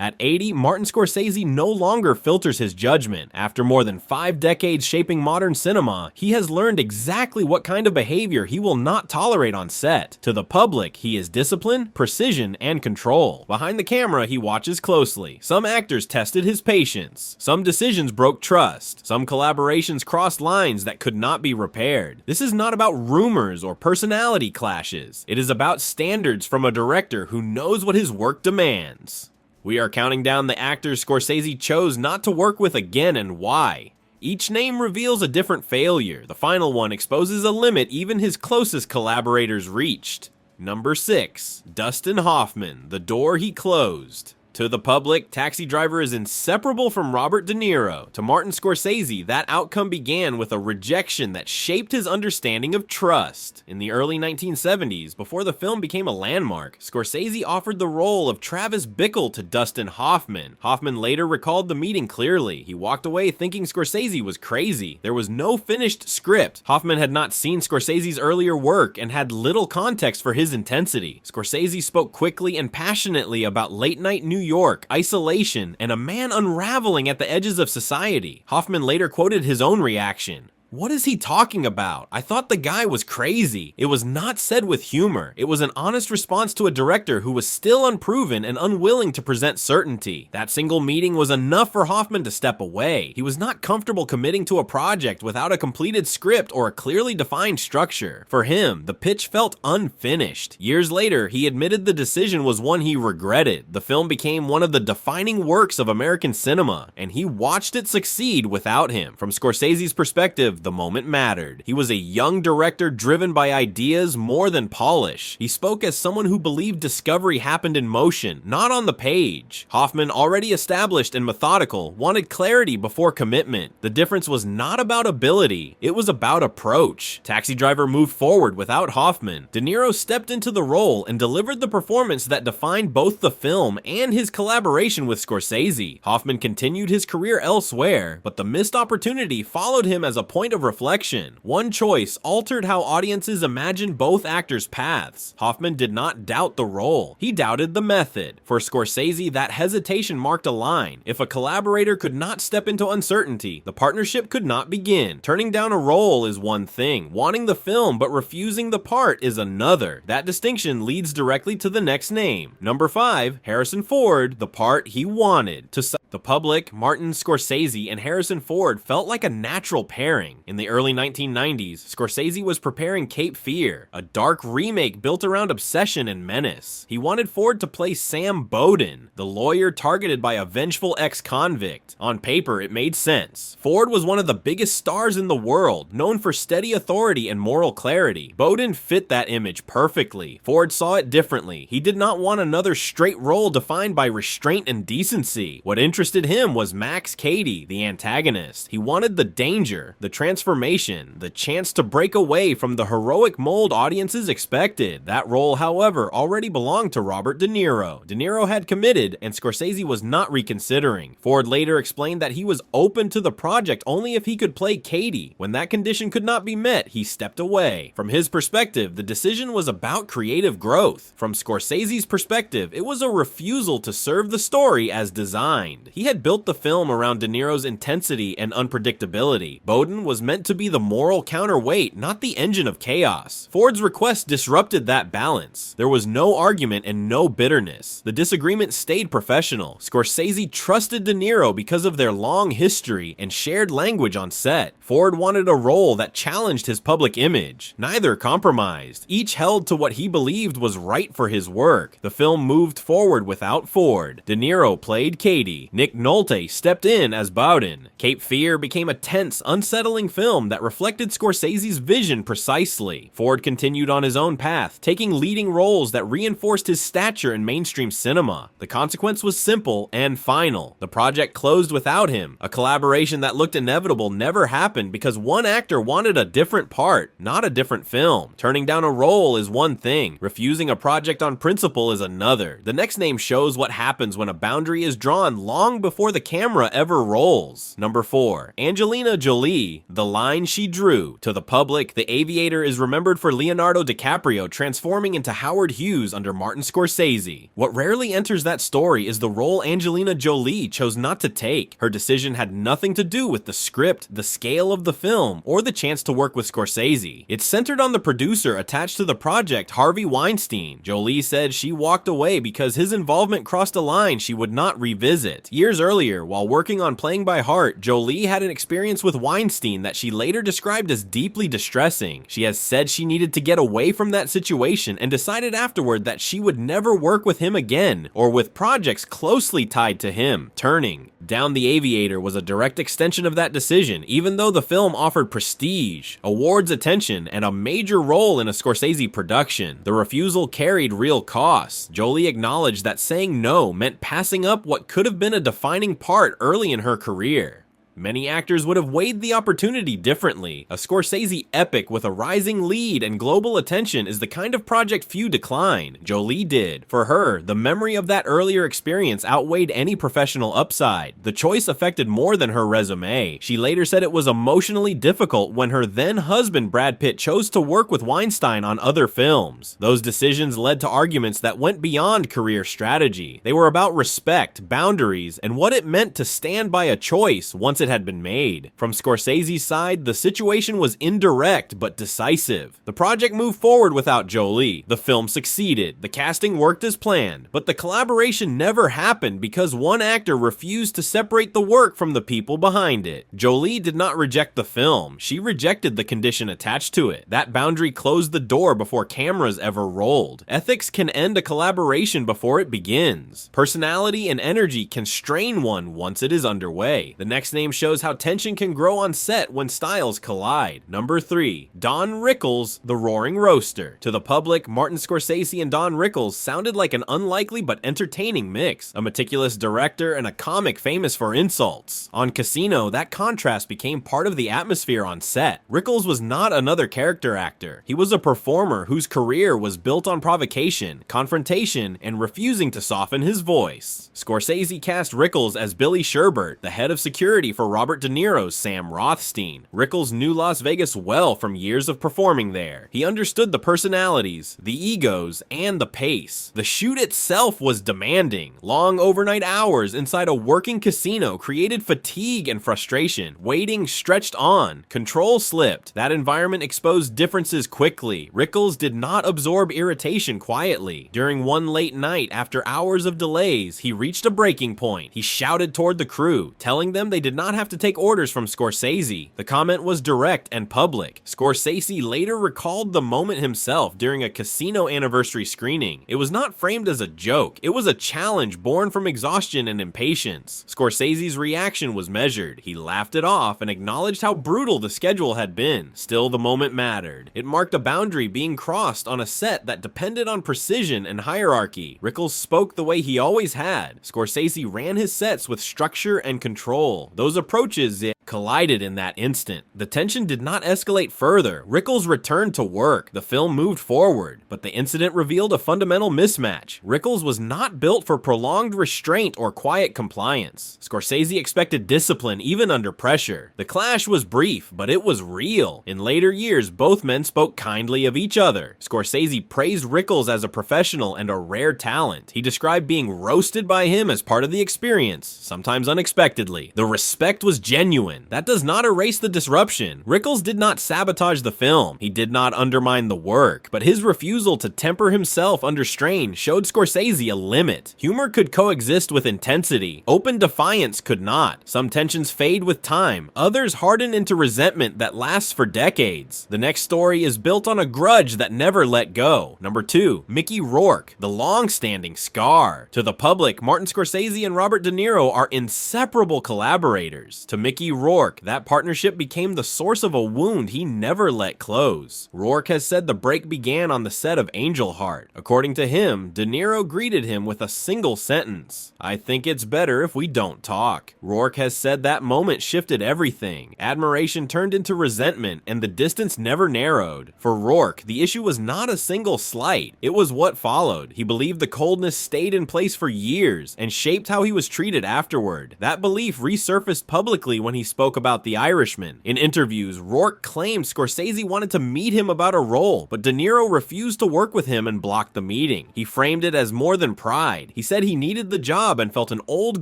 At 80, Martin Scorsese no longer filters his judgment. After more than 5 decades shaping modern cinema, he has learned exactly what kind of behavior he will not tolerate on set. To the public, he is discipline, precision, and control. Behind the camera, he watches closely. Some actors tested his patience. Some decisions broke trust. Some collaborations crossed lines that could not be repaired. This is not about rumors or personality clashes. It is about standards from a director who knows what his work demands. We are counting down the actors Scorsese chose not to work with again and why. Each name reveals a different failure. The final one exposes a limit even his closest collaborators reached. Number 6. Dustin Hoffman, The Door He Closed. To the public, Taxi Driver is inseparable from Robert De Niro. To Martin Scorsese, that outcome began with a rejection that shaped his understanding of trust. In the early 1970s, before the film became a landmark, Scorsese offered the role of Travis Bickle to Dustin Hoffman. Hoffman later recalled the meeting clearly. He walked away thinking Scorsese was crazy. There was no finished script. Hoffman had not seen Scorsese's earlier work and had little context for his intensity. Scorsese spoke quickly and passionately about late-night New York, isolation, and a man unraveling at the edges of society. Hoffman later quoted his own reaction. "What is he talking about? I thought the guy was crazy." It was not said with humor. It was an honest response to a director who was still unproven and unwilling to present certainty. That single meeting was enough for Hoffman to step away. He was not comfortable committing to a project without a completed script or a clearly defined structure. For him, the pitch felt unfinished. Years later, he admitted the decision was one he regretted. The film became one of the defining works of American cinema, and he watched it succeed without him. From Scorsese's perspective, the moment mattered. He was a young director driven by ideas more than polish. He spoke as someone who believed discovery happened in motion, not on the page. Hoffman, already established and methodical, wanted clarity before commitment. The difference was not about ability, it was about approach. Taxi Driver moved forward without Hoffman. De Niro stepped into the role and delivered the performance that defined both the film and his collaboration with Scorsese. Hoffman continued his career elsewhere, but the missed opportunity followed him as a point of reflection. One choice altered how audiences imagined both actors' paths. Hoffman did not doubt the role. He doubted the method. For Scorsese, that hesitation marked a line. If a collaborator could not step into uncertainty, the partnership could not begin. Turning down a role is one thing. Wanting the film but refusing the part is another. That distinction leads directly to the next name. Number 5, Harrison Ford, the part he wanted. To the public, Martin Scorsese and Harrison Ford felt like a natural pairing. In the early 1990s, Scorsese was preparing Cape Fear, a dark remake built around obsession and menace. He wanted Ford to play Sam Bowden, the lawyer targeted by a vengeful ex-convict. On paper, it made sense. Ford was one of the biggest stars in the world, known for steady authority and moral clarity. Bowden fit that image perfectly. Ford saw it differently. He did not want another straight role defined by restraint and decency. What interested him was Max Cady, the antagonist. He wanted the danger, the transformation, the chance to break away from the heroic mold audiences expected. That role, however, already belonged to Robert De Niro. De Niro had committed, and Scorsese was not reconsidering. Ford later explained that he was open to the project only if he could play Cady. When that condition could not be met, he stepped away. From his perspective, the decision was about creative growth. From Scorsese's perspective, it was a refusal to serve the story as designed. He had built the film around De Niro's intensity and unpredictability. Bowden was meant to be the moral counterweight, not the engine of chaos. Ford's request disrupted that balance. There was no argument and no bitterness. The disagreement stayed professional. Scorsese trusted De Niro because of their long history and shared language on set. Ford wanted a role that challenged his public image. Neither compromised. Each held to what he believed was right for his work. The film moved forward without Ford. De Niro played Cady. Nick Nolte stepped in as Bowden. Cape Fear became a tense, unsettling film that reflected Scorsese's vision precisely. Ford continued on his own path, taking leading roles that reinforced his stature in mainstream cinema. The consequence was simple and final. The project closed without him. A collaboration that looked inevitable never happened because one actor wanted a different part, not a different film. Turning down a role is one thing. Refusing a project on principle is another. The next name shows what happens when a boundary is drawn long before the camera ever rolls. Number 4, Angelina Jolie, The line she drew. To the public, The Aviator is remembered for Leonardo DiCaprio transforming into Howard Hughes under Martin Scorsese. What rarely enters that story is the role Angelina Jolie chose not to take. Her decision had nothing to do with the script, the scale of the film, or the chance to work with Scorsese. It centered on the producer attached to the project, Harvey Weinstein. Jolie said she walked away because his involvement crossed a line she would not revisit. Years earlier, while working on Playing by Heart, Jolie had an experience with Weinstein that she later described as deeply distressing. She has said she needed to get away from that situation and decided afterward that she would never work with him again, or with projects closely tied to him. Turning down The Aviator was a direct extension of that decision, even though the film offered prestige, awards attention, and a major role in a Scorsese production. The refusal carried real costs. Jolie acknowledged that saying no meant passing up what could have been a defining part early in her career. Many actors would have weighed the opportunity differently. A Scorsese epic with a rising lead and global attention is the kind of project few decline. Jolie did. For her, the memory of that earlier experience outweighed any professional upside. The choice affected more than her resume. She later said it was emotionally difficult when her then husband Brad Pitt chose to work with Weinstein on other films. Those decisions led to arguments that went beyond career strategy. They were about respect, boundaries, and what it meant to stand by a choice once it had been made. From Scorsese's side, the situation was indirect but decisive. The project moved forward without Jolie. The film succeeded. The casting worked as planned, but the collaboration never happened because one actor refused to separate the work from the people behind it. Jolie did not reject the film. She rejected the condition attached to it. That boundary closed the door before cameras ever rolled. Ethics can end a collaboration before it begins. Personality and energy can strain one once it is underway. The next name shows how tension can grow on set when styles collide. Number 3. Don Rickles, the Roaring Roaster. To the public, Martin Scorsese and Don Rickles sounded like an unlikely but entertaining mix. A meticulous director and a comic famous for insults. On Casino, that contrast became part of the atmosphere on set. Rickles was not another character actor. He was a performer whose career was built on provocation, confrontation, and refusing to soften his voice. Scorsese cast Rickles as Billy Sherbert, the head of security for Robert De Niro's Sam Rothstein. Rickles knew Las Vegas well from years of performing there. He understood the personalities, the egos, and the pace. The shoot itself was demanding. Long overnight hours inside a working casino created fatigue and frustration. Waiting stretched on. Control slipped. That environment exposed differences quickly. Rickles did not absorb irritation quietly. During one late night, after hours of delays, he reached a breaking point. He shouted toward the crew, telling them they did not have to take orders from Scorsese. The comment was direct and public. Scorsese later recalled the moment himself during a Casino anniversary screening. It was not framed as a joke. It was a challenge born from exhaustion and impatience. Scorsese's reaction was measured. He laughed it off and acknowledged how brutal the schedule had been. Still, the moment mattered. It marked a boundary being crossed on a set that depended on precision and hierarchy. Rickles spoke the way he always had. Scorsese ran his sets with structure and control. Those approaches collided in that instant. The tension did not escalate further. Rickles returned to work. The film moved forward, but the incident revealed a fundamental mismatch. Rickles was not built for prolonged restraint or quiet compliance. Scorsese expected discipline even under pressure. The clash was brief, but it was real. In later years, both men spoke kindly of each other. Scorsese praised Rickles as a professional and a rare talent. He described being roasted by him as part of the experience, sometimes unexpectedly. The respect was genuine. That does not erase the disruption. Rickles did not sabotage the film. He did not undermine the work, but his refusal to temper himself under strain showed Scorsese a limit. Humor could coexist with intensity. Open defiance could not. Some tensions fade with time. Others harden into resentment that lasts for decades. The next story is built on a grudge that never let go. Number 2, Mickey Rourke, the long-standing scar. To the public, Martin Scorsese and Robert De Niro are inseparable collaborators. To Mickey Rourke, that partnership became the source of a wound he never let close. Rourke has said the break began on the set of Angel Heart. According to him, De Niro greeted him with a single sentence: "I think it's better if we don't talk." Rourke has said that moment shifted everything. Admiration turned into resentment, and the distance never narrowed. For Rourke, the issue was not a single slight. It was what followed. He believed the coldness stayed in place for years and shaped how he was treated afterward. That belief resurfaced publicly when he spoke about The Irishman. In interviews, Rourke claimed Scorsese wanted to meet him about a role, but De Niro refused to work with him and blocked the meeting. He framed it as more than pride. He said he needed the job and felt an old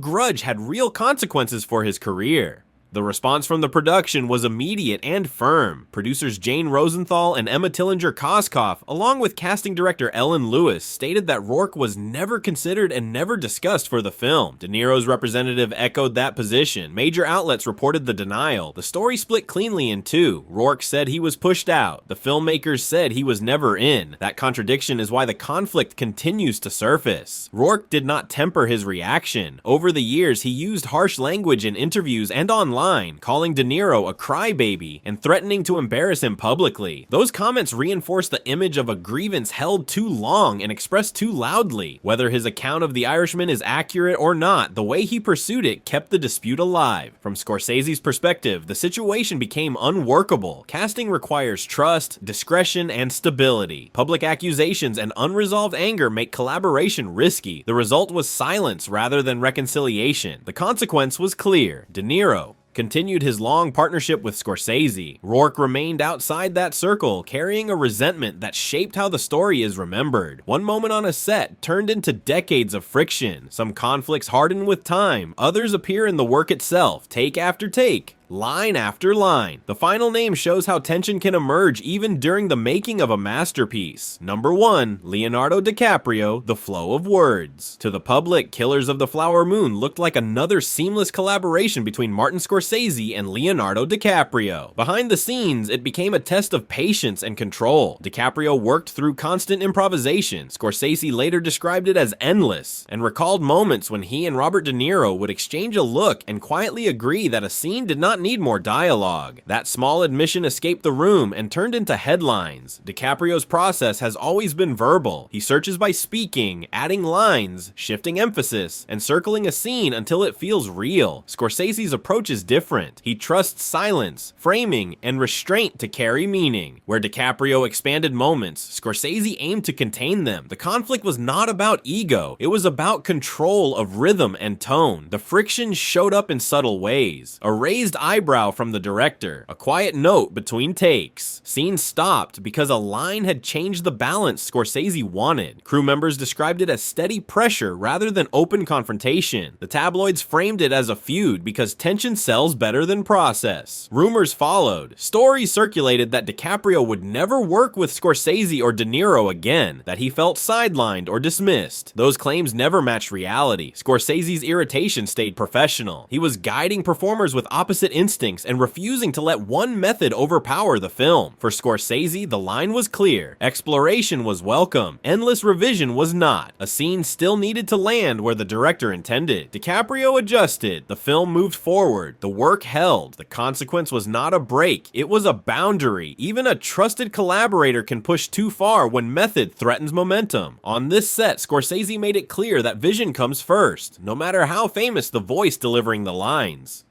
grudge had real consequences for his career. The response from the production was immediate and firm. Producers Jane Rosenthal and Emma Tillinger-Koskoff, along with casting director Ellen Lewis, stated that Rourke was never considered and never discussed for the film. De Niro's representative echoed that position. Major outlets reported the denial. The story split cleanly in two. Rourke said he was pushed out. The filmmakers said he was never in. That contradiction is why the conflict continues to surface. Rourke did not temper his reaction. Over the years, he used harsh language in interviews and online, calling De Niro a crybaby and threatening to embarrass him publicly. Those comments reinforced the image of a grievance held too long and expressed too loudly. Whether his account of The Irishman is accurate or not, the way he pursued it kept the dispute alive. From Scorsese's perspective, the situation became unworkable. Casting requires trust, discretion, and stability. Public accusations and unresolved anger make collaboration risky. The result was silence rather than reconciliation. The consequence was clear. De Niro continued his long partnership with Scorsese. Rourke remained outside that circle, carrying a resentment that shaped how the story is remembered. One moment on a set turned into decades of friction. Some conflicts harden with time, others appear in the work itself, take after take, line after line. The final name shows how tension can emerge even during the making of a masterpiece. Number 1, Leonardo DiCaprio, The Flow of Words. To the public, Killers of the Flower Moon looked like another seamless collaboration between Martin Scorsese and Leonardo DiCaprio. Behind the scenes, it became a test of patience and control. DiCaprio worked through constant improvisation. Scorsese later described it as endless, and recalled moments when he and Robert De Niro would exchange a look and quietly agree that a scene did not need more dialogue. That small admission escaped the room and turned into headlines. DiCaprio's process has always been verbal. He searches by speaking, adding lines, shifting emphasis, and circling a scene until it feels real. Scorsese's approach is different. He trusts silence, framing, and restraint to carry meaning. Where DiCaprio expanded moments, Scorsese aimed to contain them. The conflict was not about ego. It was about control of rhythm and tone. The friction showed up in subtle ways. A raised eyebrow from the director, a quiet note between takes. Scenes stopped because a line had changed the balance Scorsese wanted. Crew members described it as steady pressure rather than open confrontation. The tabloids framed it as a feud because tension sells better than process. Rumors followed. Stories circulated that DiCaprio would never work with Scorsese or De Niro again, that he felt sidelined or dismissed. Those claims never matched reality. Scorsese's irritation stayed professional. He was guiding performers with opposite instincts and refusing to let one method overpower the film. For Scorsese, the line was clear. Exploration was welcome. Endless revision was not. A scene still needed to land where the director intended. DiCaprio adjusted. The film moved forward. The work held. The consequence was not a break. It was a boundary. Even a trusted collaborator can push too far when method threatens momentum. On this set, Scorsese made it clear that vision comes first, no matter how famous the voice delivering the lines.